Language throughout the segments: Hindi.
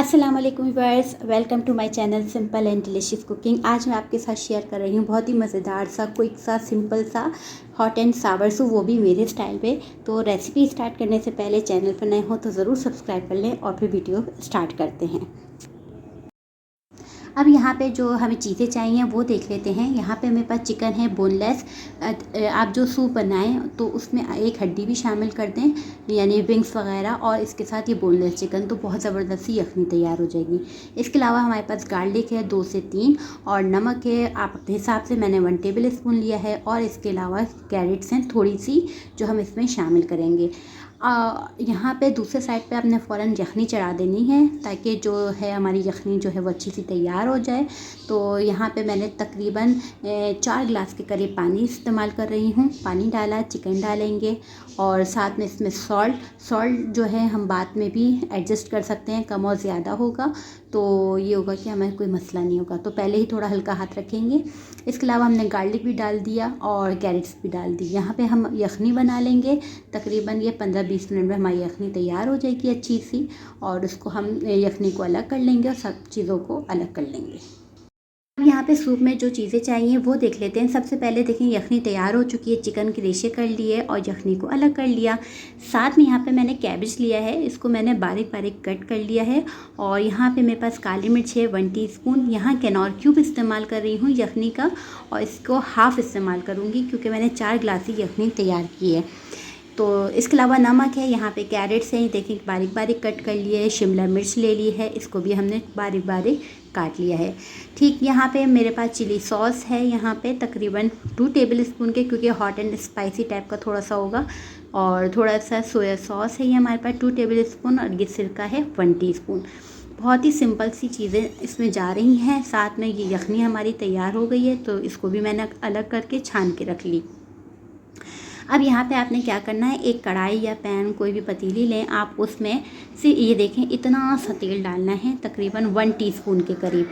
अस्सलाम वालेकुम viewers, welcome to my channel simple and delicious cooking. आज मैं आपके साथ शेयर कर रही हूँ बहुत ही मज़ेदार सा, क्विक सा, सिंपल सा हॉट एंड सावर सूप, वो भी मेरे स्टाइल पे। तो रेसिपी स्टार्ट करने से पहले चैनल पर नए हो तो ज़रूर सब्सक्राइब कर लें और फिर वीडियो स्टार्ट करते हैं। अब यहाँ पे जो हमें चीज़ें चाहिए वो देख लेते हैं। यहाँ पे मेरे पास चिकन है बोनलेस। आप जो सूप बनाएं तो उसमें एक हड्डी भी शामिल कर दें, यानी विंग्स वगैरह, और इसके साथ ये बोनलेस चिकन, तो बहुत ज़बरदस्त सी यखनी तैयार हो जाएगी। इसके अलावा हमारे पास गार्लिक है 2 से 3, और नमक है आप अपने हिसाब से, मैंने 1 टेबल स्पून लिया है। और इसके अलावा कैरेट्स हैं थोड़ी सी, जो हम इसमें शामिल करेंगे। यहाँ पे दूसरे साइड पे आपने फ़ौरन यखनी चढ़ा देनी है, ताकि जो है हमारी यखनी जो है वो अच्छी सी तैयार हो जाए। तो यहाँ पे मैंने तकरीबन 4 गिलास के करीब पानी इस्तेमाल कर रही हूँ। पानी डाला, चिकन डालेंगे और साथ में इसमें सॉल्ट जो है हम बाद में भी एडजस्ट कर सकते हैं, कम और ज़्यादा होगा तो ये होगा कि हमें कोई मसला नहीं होगा, तो पहले ही थोड़ा हल्का हाथ रखेंगे। इसके अलावा हमने गार्लिक भी डाल दिया और कैरेट्स भी डाल दी। यहाँ पे हम यखनी बना लेंगे। तकरीबन ये 15-20 मिनट में हमारी यखनी तैयार हो जाएगी अच्छी सी, और उसको हम यखनी को अलग कर लेंगे और सब चीज़ों को अलग कर लेंगे। अब यहाँ पे सूप में जो चीज़ें चाहिए वो देख लेते हैं। सबसे पहले देखें, यखनी तैयार हो चुकी है, चिकन के रेशे कर लिए और यखनी को अलग कर लिया। साथ में यहाँ पे मैंने कैबेज लिया है, इसको मैंने बारीक बारीक कट कर लिया है। और यहाँ पे मेरे पास काली मिर्च है 1 टीस्पून। यहाँ कैनौर क्यूब इस्तेमाल कर रही हूँ यखनी का, और इसको हाफ़ इस्तेमाल करूँगी क्योंकि मैंने 4 गिलास ही यखनी तैयार की है। तो इसके अलावा नमक है, यहाँ पे कैरेट्स हैं, देखिए बारीक बारीक कट कर लिए है। शिमला मिर्च ले ली है, इसको भी हमने बारीक बारीक काट लिया है। ठीक, यहाँ पे मेरे पास चिली सॉस है, यहाँ पे तकरीबन 2 टेबल स्पून के, क्योंकि हॉट एंड स्पाइसी टाइप का थोड़ा सा होगा। और थोड़ा सा सोया सॉस है, ये हमारे पास 2 टेबल स्पून, और ये सिरका है 1 टीस्पून। बहुत ही सिंपल सी चीज़ें इसमें जा रही हैं। साथ में ये यखनी हमारी तैयार हो गई है, तो इसको भी मैंने अलग करके छान के रख ली। अब यहाँ पे आपने क्या करना है, एक कढ़ाई या पैन, कोई भी पतीली लें आप, उसमें से ये देखें इतना सा तेल डालना है, तकरीबन 1 टीस्पून के करीब।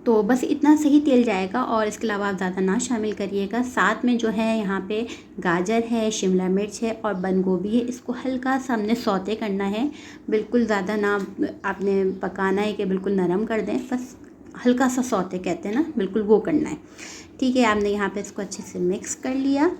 तो बस इतना सही तेल जाएगा, और इसके अलावा आप ज़्यादा ना शामिल करिएगा। साथ में जो है यहाँ पे गाजर है, शिमला मिर्च है और बंद गोभी है, इसको हल्का सा हमने सौते करना है। बिल्कुल ज़्यादा ना आपने पकाना है कि बिल्कुल नरम कर दें, बस हल्का सा सौते कहते हैं ना, बिल्कुल वो करना है। ठीक है, आपने यहाँ पे इसको अच्छे से मिक्स कर लिया,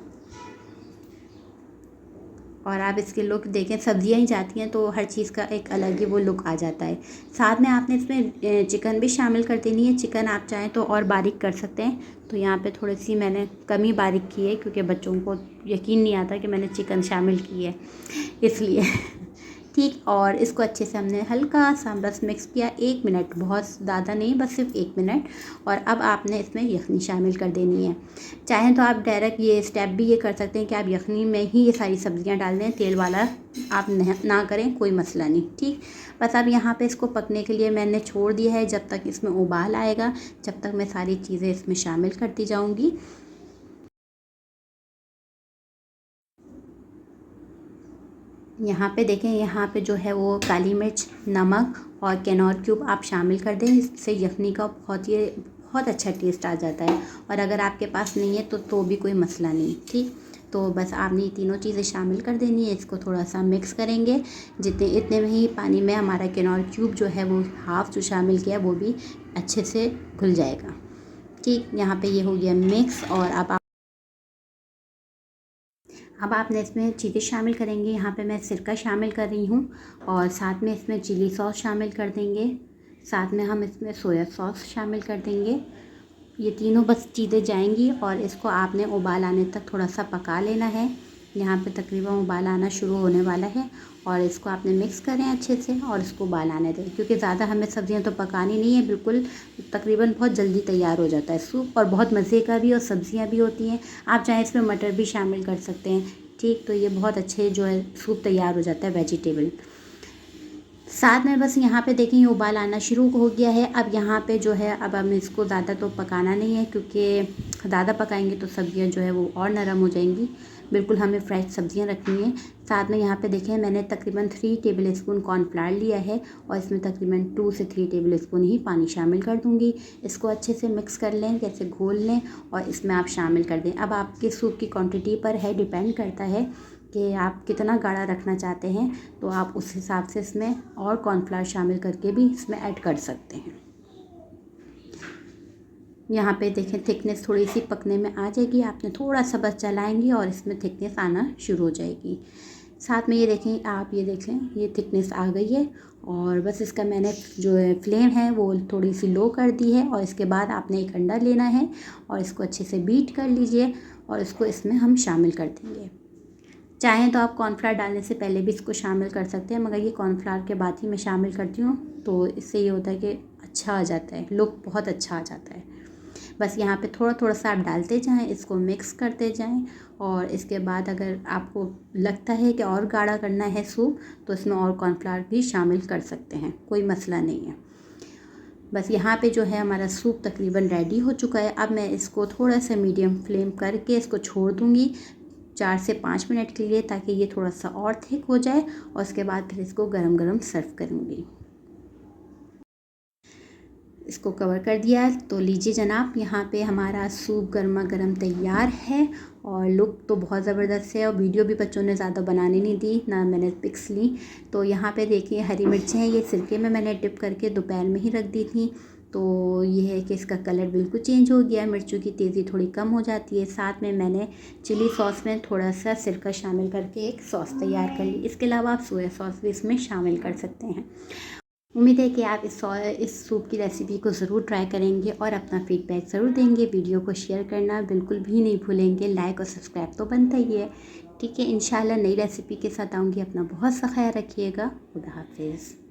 और आप इसके लुक देखें, सब्जियां ही जाती हैं तो हर चीज़ का एक अलग ही वो लुक आ जाता है। साथ में आपने इसमें चिकन भी शामिल कर देनी है। चिकन आप चाहें तो और बारीक कर सकते हैं, तो यहाँ पे थोड़ी सी मैंने कम ही बारीक की है, क्योंकि बच्चों को यकीन नहीं आता कि मैंने चिकन शामिल की है, इसलिए ठीक। और इसको अच्छे से हमने हल्का सा बस मिक्स किया, 1 मिनट, बहुत ज़्यादा नहीं, बस सिर्फ 1 मिनट। और अब आपने इसमें यखनी शामिल कर देनी है। चाहें तो आप डायरेक्ट ये स्टेप भी ये कर सकते हैं कि आप यखनी में ही ये सारी सब्जियां डाल दें, तेल वाला आप ना करें, कोई मसला नहीं। ठीक, बस अब यहाँ पे इसको पकने के लिए मैंने छोड़ दिया है, जब तक इसमें उबाल आएगा, जब तक मैं सारी चीज़ें इसमें शामिल करती जाऊँगी। यहाँ पे देखें, यहाँ पे जो है वो काली मिर्च, नमक और कैनौर क्यूब आप शामिल कर दें, इससे यखनी का बहुत अच्छा टेस्ट आ जाता है। और अगर आपके पास नहीं है तो भी कोई मसला नहीं। ठीक, तो बस आपने ये तीनों चीज़ें शामिल कर देनी है। इसको थोड़ा सा मिक्स करेंगे, इतने में ही पानी में हमारा कैनौर क्यूब जो है वो हाफ़ जो शामिल किया वो भी अच्छे से घुल जाएगा। ठीक, यहाँ पे ये हो गया मिक्स। और अब आपने इसमें चीज़ें शामिल करेंगे। यहाँ पे मैं सिरका शामिल कर रही हूँ, और साथ में इसमें चिली सॉस शामिल कर देंगे। साथ में हम इसमें सोया सॉस शामिल कर देंगे। ये तीनों बस चीज़ें जाएंगी, और इसको आपने उबाल आने तक थोड़ा सा पका लेना है। यहाँ पे तकरीबन उबाल आना शुरू होने वाला है, और इसको आपने मिक्स करें अच्छे से, और इसको उबाल आने दें, क्योंकि ज़्यादा हमें सब्जियाँ तो पकानी नहीं है, बिल्कुल तकरीबन बहुत जल्दी तैयार हो जाता है सूप, और बहुत मज़े का भी, और सब्जियाँ भी होती हैं। आप चाहें इसमें मटर भी शामिल कर सकते हैं। ठीक, तो ये बहुत अच्छे जो है सूप तैयार हो जाता है वेजिटेबल। साथ में बस यहाँ पे देखें, ये उबाल आना शुरू हो गया है। अब यहाँ पे जो है, अब हमें इसको ज़्यादा तो पकाना नहीं है, क्योंकि ज़्यादा पकाएंगे तो सब्जियाँ जो है वो और नरम हो जाएंगी। बिल्कुल हमें फ्रेश सब्जियाँ रखनी है। साथ में यहाँ पे देखें, मैंने तकरीबन 3 टेबल स्पून कॉर्नफ्लावर लिया है, और इसमें तकरीबन 2 से 3 टेबल स्पून ही पानी शामिल कर दूँगी। इसको अच्छे से मिक्स कर लें, कैसे घोल लें, और इसमें आप शामिल कर दें। अब आपके सूप की क्वान्टिटी पर है, डिपेंड करता है कि आप कितना गाढ़ा रखना चाहते हैं, तो आप उस हिसाब से इसमें और कॉर्नफ्लावर शामिल करके भी इसमें ऐड कर सकते हैं। यहाँ पे देखें थिकनेस थोड़ी सी पकने में आ जाएगी, आपने थोड़ा सा बस चलाएंगे और इसमें थिकनेस आना शुरू हो जाएगी। साथ में ये देखें, आप ये देख लें, ये थिकनेस आ गई है। और बस इसका मैंने जो है फ्लेम है वो थोड़ी सी लो कर दी है। और इसके बाद आपने एक अंडा लेना है और इसको अच्छे से बीट कर लीजिए और इसको इसमें हम शामिल कर देंगे। चाहें तो आप कॉर्नफ्लावर डालने से पहले भी इसको शामिल कर सकते हैं, मगर ये कॉर्नफ्लावर के बाद ही मैं शामिल करती हूँ, तो इससे ये होता है कि अच्छा आ जाता है, लुक बहुत अच्छा आ जाता है। बस यहाँ पे थोड़ा थोड़ा सा आप डालते जाएं, इसको मिक्स करते जाएं। और इसके बाद अगर आपको लगता है कि और गाढ़ा करना है सूप, तो इसमें और कॉर्नफ्लावर भी शामिल कर सकते हैं, कोई मसला नहीं है। बस यहाँ पे जो है हमारा सूप तकरीबन रेडी हो चुका है। अब मैं इसको थोड़ा सा मीडियम फ्लेम करके इसको छोड़ दूँगी 4 से 5 मिनट के लिए, ताकि ये थोड़ा सा और थिक हो जाए। और उसके बाद फिर इसको गरम गरम सर्व करूँगी। इसको कवर कर दिया, तो लीजिए जनाब, यहाँ पे हमारा सूप गर्मा गर्म तैयार है। और लुक तो बहुत ज़बरदस्त है। और वीडियो भी बच्चों ने ज़्यादा बनाने नहीं दी, ना मैंने पिक्स ली। तो यहाँ पे देखिए हरी मिर्चें हैं, ये सिरके में मैंने डिप करके दोपहर में ही रख दी थी। तो ये है कि इसका कलर बिल्कुल चेंज हो गया, मिर्चों की तेज़ी थोड़ी कम हो जाती है। साथ में मैंने चिली सॉस में थोड़ा सा सिरका शामिल करके एक सॉस तैयार कर ली। इसके अलावा आप सोया सॉस भी इसमें शामिल कर सकते हैं। उम्मीद है कि आप इस सूप की रेसिपी को ज़रूर ट्राई करेंगे और अपना फीडबैक ज़रूर देंगे। वीडियो को शेयर करना बिल्कुल भी नहीं भूलेंगे। लाइक और सब्सक्राइब तो बनता ही है। ठीक है, इंशाल्लाह नई रेसिपी के साथ आऊँगी। अपना बहुत सा ख्याल रखिएगा। खुदा हाफिज़।